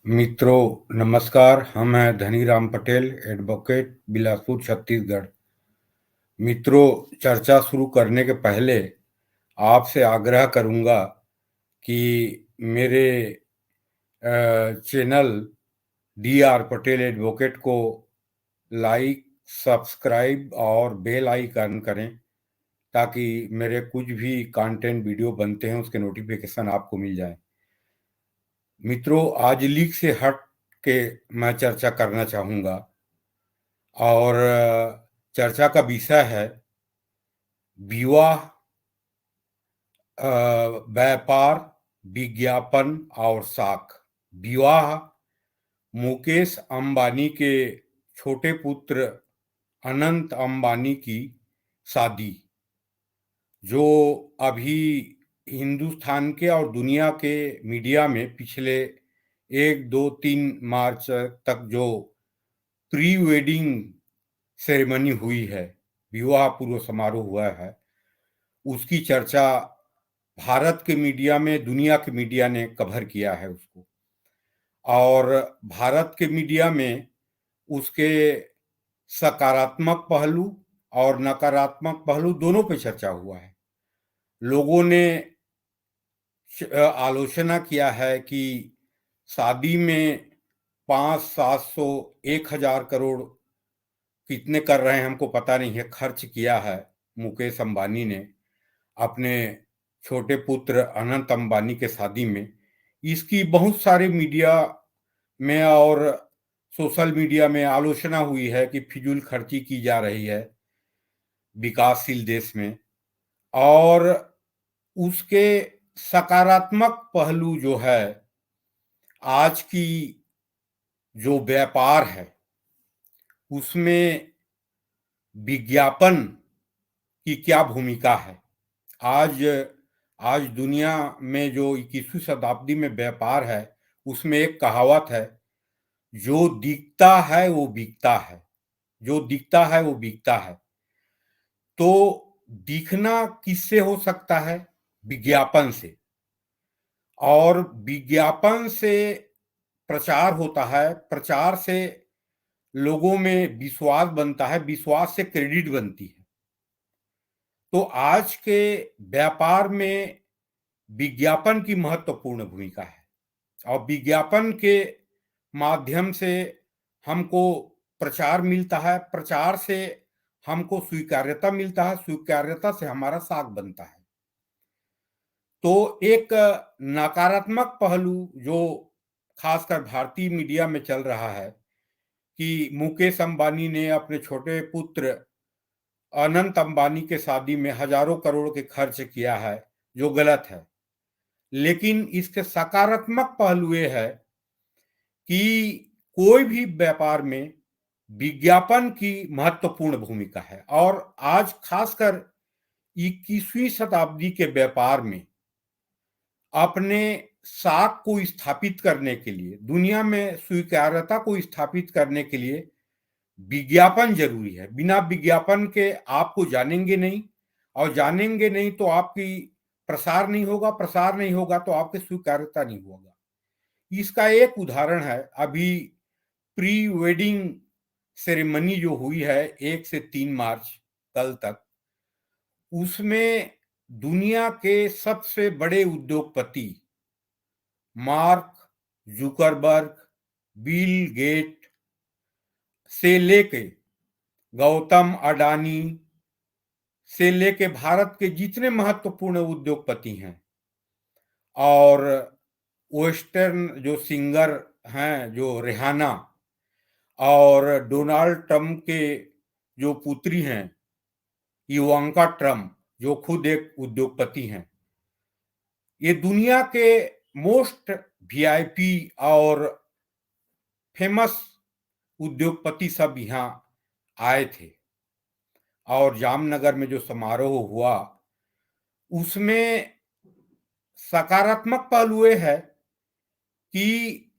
मित्रों नमस्कार। हम हैं धनीराम पटेल, एडवोकेट, बिलासपुर, छत्तीसगढ़। मित्रों, चर्चा शुरू करने के पहले आपसे आग्रह करूंगा कि मेरे channel D R Patel advocate को लाइक, सब्सक्राइब और बेल आइकन करें ताकि मेरे कुछ भी कंटेंट वीडियो बनते हैं उसके नोटिफिकेशन आपको मिल जाए। मित्रों, आज लीक से हट के मैं चर्चा करना चाहूंगा और चर्चा का विषय है विवाह, व्यापार, विज्ञापन और साख। विवाह मुकेश अंबानी के छोटे पुत्र अनंत अंबानी की शादी, जो अभी हिंदुस्तान के और दुनिया के मीडिया में पिछले 1, 2, 3 मार्च तक जो प्री वेडिंग सेरेमनी हुई है, विवाह पूर्व समारोह हुआ है, उसकी चर्चा भारत के मीडिया में, दुनिया के मीडिया ने कवर किया है उसको। और भारत के मीडिया में उसके सकारात्मक पहलू और नकारात्मक पहलू दोनों पे चर्चा हुआ है। लोगों ने आलोचना किया है कि शादी में 500, 700, 1,000 करोड़ कितने कर रहे हैं हमको पता नहीं है, खर्च किया है मुकेश अंबानी ने अपने छोटे पुत्र अनंत अंबानी के शादी में। इसकी बहुत सारे मीडिया में और सोशल मीडिया में आलोचना हुई है कि फिजूल खर्ची की जा रही है विकासशील देश में। और उसके सकारात्मक पहलू जो है, आज की जो व्यापार है उसमें विज्ञापन की क्या भूमिका है। आज आज दुनिया में जो 21वीं शताब्दी में व्यापार है, उसमें एक कहावत है, जो दिखता है वो बिकता है, जो दिखता है वो बिकता है। तो दिखना किससे हो सकता है? विज्ञापन से। और विज्ञापन से प्रचार होता है, प्रचार से लोगों में विश्वास बनता है, विश्वास से क्रेडिट बनती है। तो आज के व्यापार में विज्ञापन की महत्वपूर्ण भूमिका है और विज्ञापन के माध्यम से हमको प्रचार मिलता है, प्रचार से हमको स्वीकार्यता मिलता है, स्वीकार्यता से हमारा साख बनता है। तो एक नकारात्मक पहलू जो खासकर भारतीय मीडिया में चल रहा है कि मुकेश अंबानी ने अपने छोटे पुत्र अनंत अंबानी के शादी में हजारों करोड़ के खर्च किया है, जो गलत है। लेकिन इसके सकारात्मक पहलू ये है कि कोई भी व्यापार में विज्ञापन की महत्वपूर्ण भूमिका है। और आज खासकर 21वीं शताब्दी के व्यापार में अपने साख को स्थापित करने के लिए, दुनिया में स्वीकार्यता को स्थापित करने के लिए विज्ञापन जरूरी है। बिना विज्ञापन के आपको जानेंगे नहीं, और जानेंगे नहीं तो आपकी प्रसार नहीं होगा, प्रसार नहीं होगा तो आपकी स्वीकार्यता नहीं होगा। इसका एक उदाहरण है, अभी प्री वेडिंग सेरेमनी जो हुई है 1 से 3 मार्च कल तक, उसमें दुनिया के सबसे बड़े उद्योगपति मार्क जुकरबर्ग, बिल गेट से लेके गौतम अडानी से लेके भारत के जितने महत्वपूर्ण उद्योगपति हैं, और वेस्टर्न जो सिंगर हैं, जो रिहाना, और डोनाल्ड ट्रंप के जो पुत्री हैं इवांका ट्रंप, जो खुद एक उद्योगपति हैं, ये दुनिया के मोस्ट वीआईपी और फेमस उद्योगपति सब यहाँ आए थे। और जामनगर में जो समारोह हुआ उसमें सकारात्मक पहलू ये है कि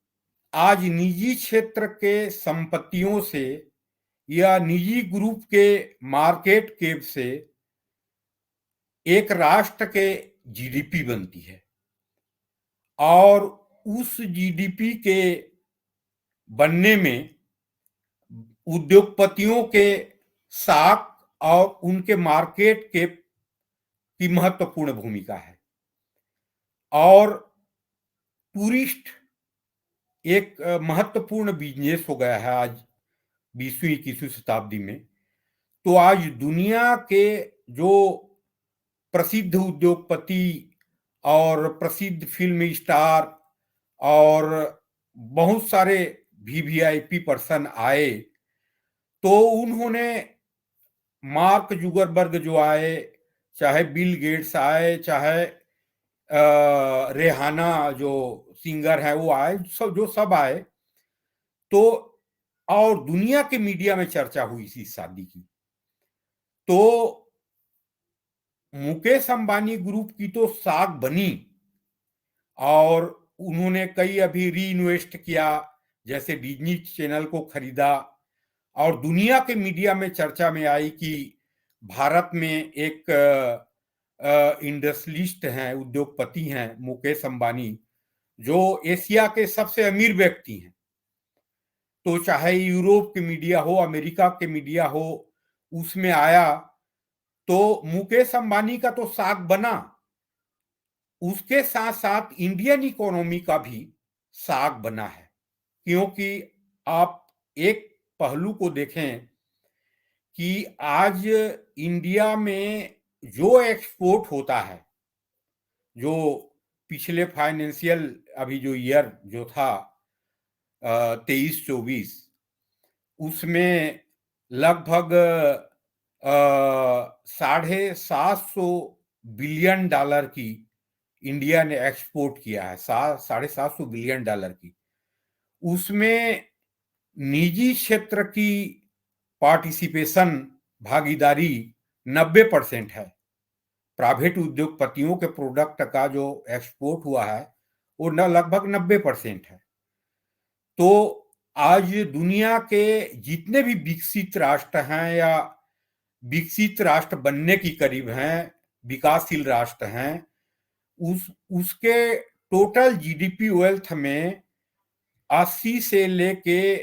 आज निजी क्षेत्र के संपत्तियों से या निजी ग्रुप के मार्केट कैप से एक राष्ट्र के जीडीपी बनती है, और उस जीडीपी के बनने में उद्योगपतियों के साख और उनके मार्केट के की महत्वपूर्ण भूमिका है। और टूरिस्ट एक महत्वपूर्ण बिजनेस हो गया है आज 20वीं-21वीं शताब्दी में। तो आज दुनिया के जो प्रसिद्ध उद्योगपति और प्रसिद्ध फिल्म स्टार और बहुत सारे वीवीआईपी पर्सन आए, तो उन्होंने मार्क जुगरबर्ग जो आए, चाहे बिल गेट्स आए, चाहे रेहाना जो सिंगर है वो आए, जो सब आए, तो और दुनिया के मीडिया में चर्चा हुई इसी शादी की। तो मुकेश अंबानी ग्रुप की तो साख बनी और उन्होंने कई अभी री इन्वेस्ट किया, जैसे डिज्नी चैनल को खरीदा, और दुनिया के मीडिया में चर्चा में आई कि भारत में एक इंडस्ट्रियलिस्ट हैं, उद्योगपति हैं मुकेश अंबानी, जो एशिया के सबसे अमीर व्यक्ति हैं। तो चाहे यूरोप के मीडिया हो, अमेरिका के मीडिया हो, उसमें आया, तो मुकेश अंबानी का तो साख बना, उसके साथ साथ इंडियन इकोनॉमी का भी साख बना है। क्योंकि आप एक पहलू को देखें कि आज इंडिया में जो एक्सपोर्ट होता है, जो पिछले फाइनेंशियल अभी जो ईयर जो था 23-24, उसमें लगभग $750 बिलियन की इंडिया ने एक्सपोर्ट किया है, $750 बिलियन की। उसमें निजी क्षेत्र की पार्टिसिपेशन, भागीदारी 90% है। प्राइवेट उद्योगपतियों के प्रोडक्ट का जो एक्सपोर्ट हुआ है वो लगभग 90% है। तो आज दुनिया के जितने भी विकसित राष्ट्र हैं या विकसित राष्ट्र बनने की करीब हैं, विकासशील राष्ट्र हैं, उसके टोटल जीडीपी वेल्थ में 80 से लेके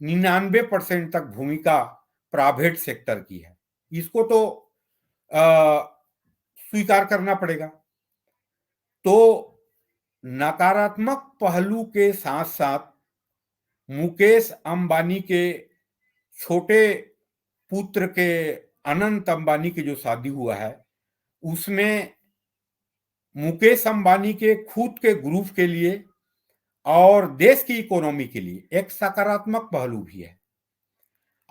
99% तक भूमिका प्राइवेट सेक्टर की है। इसको तो स्वीकार करना पड़ेगा। तो नकारात्मक पहलू के साथ साथ मुकेश अंबानी के छोटे पुत्र के अनंत अंबानी की जो शादी हुआ है, उसमें मुकेश अंबानी के खुद के ग्रुप के लिए और देश की इकोनॉमी के लिए एक सकारात्मक पहलू भी है।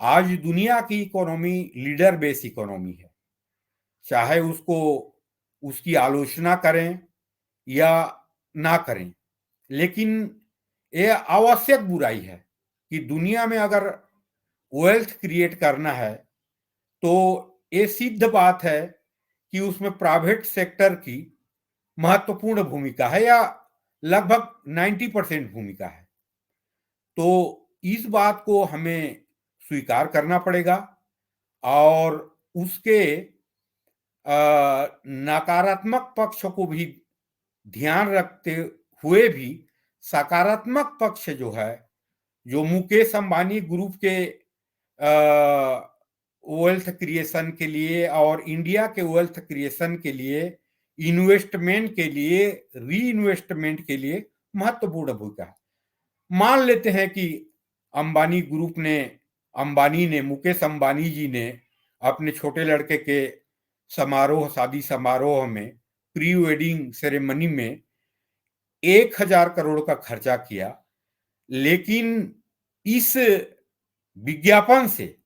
आज दुनिया की इकोनॉमी लीडर बेस इकोनॉमी है, चाहे उसको उसकी आलोचना करें या ना करें, लेकिन यह आवश्यक बुराई है कि दुनिया में अगर वेल्थ क्रिएट करना है तो ये सिद्ध बात है कि उसमें प्राइवेट सेक्टर की महत्वपूर्ण भूमिका है या लगभग 90% भूमिका है। तो इस बात को हमें स्वीकार करना पड़ेगा और उसके नकारात्मक पक्ष को भी ध्यान रखते हुए भी सकारात्मक पक्ष जो है, जो मुकेश अंबानी ग्रुप के वेल्थ क्रिएशन के लिए और इंडिया के वेल्थ क्रिएशन के लिए, इन्वेस्टमेंट के लिए, री इन्वेस्टमेंट के लिए महत्वपूर्ण भूमिका है। मान लेते हैं कि अंबानी ग्रुप ने, मुकेश अंबानी जी ने अपने छोटे लड़के के समारोह, शादी समारोह में, प्री वेडिंग सेरेमनी में 1000 करोड़ का खर्चा किया, लेकिन इस विज्ञापन से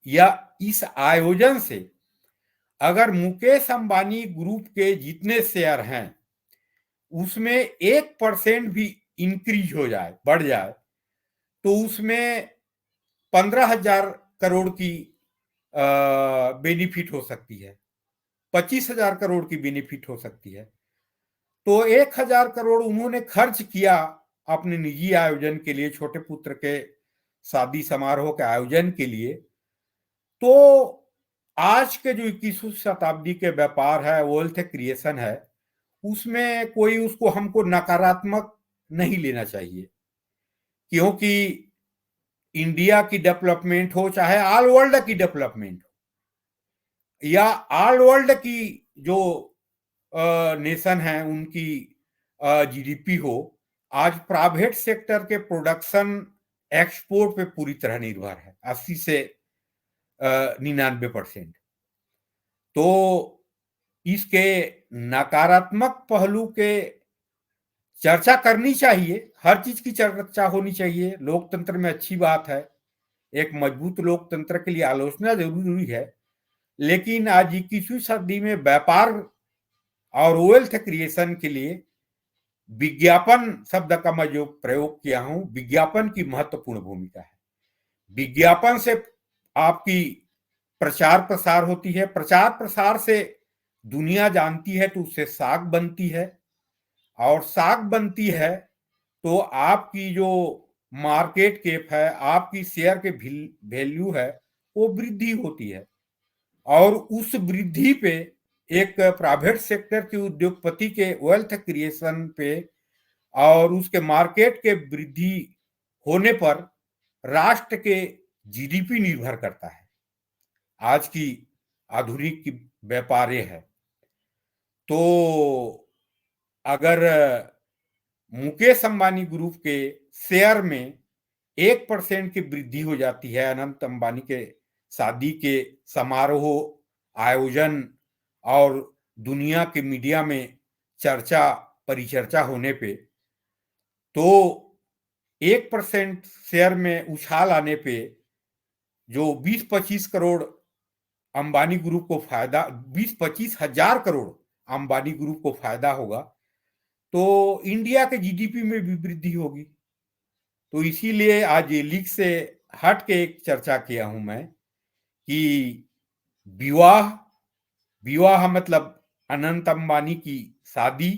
या इस आयोजन से अगर मुकेश अंबानी ग्रुप के जितने शेयर हैं उसमें 1% भी इंक्रीज हो जाए, बढ़ जाए, तो उसमें 15,000 करोड़ की बेनिफिट हो सकती है, 25,000 करोड़ की बेनिफिट हो सकती है। तो 1000 करोड़ उन्होंने खर्च किया अपने निजी आयोजन के लिए, छोटे पुत्र के शादी समारोह के आयोजन के लिए। तो आज के जो 21वीं शताब्दी के व्यापार है, वेल्थ क्रिएशन है, उसमें हमको नकारात्मक नहीं लेना चाहिए, क्योंकि इंडिया की डेवलपमेंट हो चाहे ऑल वर्ल्ड की डेवलपमेंट हो या ऑल वर्ल्ड की जो नेशन है उनकी जीडीपी हो, आज प्राइवेट सेक्टर के प्रोडक्शन एक्सपोर्ट पे पूरी तरह निर्भर है, 80 से 99%। तो इसके नकारात्मक पहलू के चर्चा करनी चाहिए, हर चीज की चर्चा होनी चाहिए, लोकतंत्र में अच्छी बात है, एक मजबूत लोकतंत्र के लिए आलोचना जरूरी है। लेकिन आज 21वीं सदी में व्यापार और वेल्थ क्रिएशन के लिए विज्ञापन शब्द का मैं जो प्रयोग किया हूं, विज्ञापन की महत्वपूर्ण भूमिका है। विज्ञापन से आपकी प्रचार प्रसार होती है, प्रचार प्रसार से दुनिया जानती है तो उससे साख बनती है, और साख बनती है तो आपकी जो मार्केट कैप है, आपकी शेयर के वैल्यू है, वो वृद्धि होती है। और उस वृद्धि पे एक प्राइवेट सेक्टर के उद्योगपति के वेल्थ क्रिएशन पे और उसके मार्केट के वृद्धि होने पर राष्ट्र के जीडीपी निर्भर करता है। आज की आधुनिक की व्यापार ये है। तो अगर मुकेश अंबानी ग्रुप के शेयर में 1% की वृद्धि हो जाती है, अनंत अंबानी के शादी के समारोह आयोजन और दुनिया के मीडिया में चर्चा परिचर्चा होने पे, तो 1% शेयर में उछाल आने पे जो 20-25 करोड़ अंबानी ग्रुप को फायदा, 20-25 हजार करोड़ अंबानी ग्रुप को फायदा होगा, तो इंडिया के जीडीपी में भी वृद्धि होगी। तो इसीलिए आज ये लीक से हट के एक चर्चा किया हूं मैं कि विवाह विवाह मतलब अनंत अंबानी की शादी,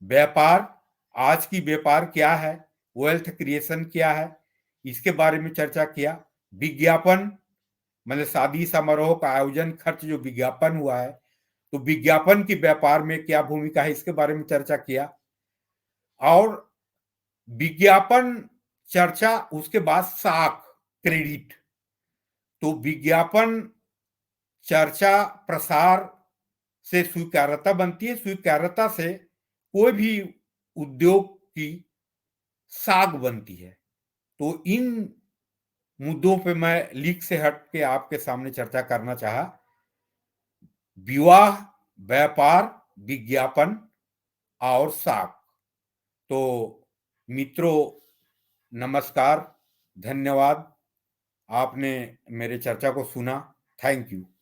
व्यापार, आज की व्यापार क्या है, वेल्थ क्रिएशन क्या है, इसके बारे में चर्चा किया। विज्ञापन मतलब शादी समारोह का आयोजन खर्च जो विज्ञापन हुआ है, तो विज्ञापन की व्यापार में क्या भूमिका है, इसके बारे में चर्चा किया। और विज्ञापन चर्चा, उसके बाद साख क्रेडिट। तो विज्ञापन चर्चा प्रसार से स्वीकार्यता बनती है, स्वीकार्यता से कोई भी उद्योग की साख बनती है। तो इन मुद्दों पे मैं लीक से हट के आपके सामने चर्चा करना चाहा। विवाह, व्यापार, विज्ञापन और साख। तो मित्रों, नमस्कार, धन्यवाद, आपने मेरे चर्चा को सुना। Thank you.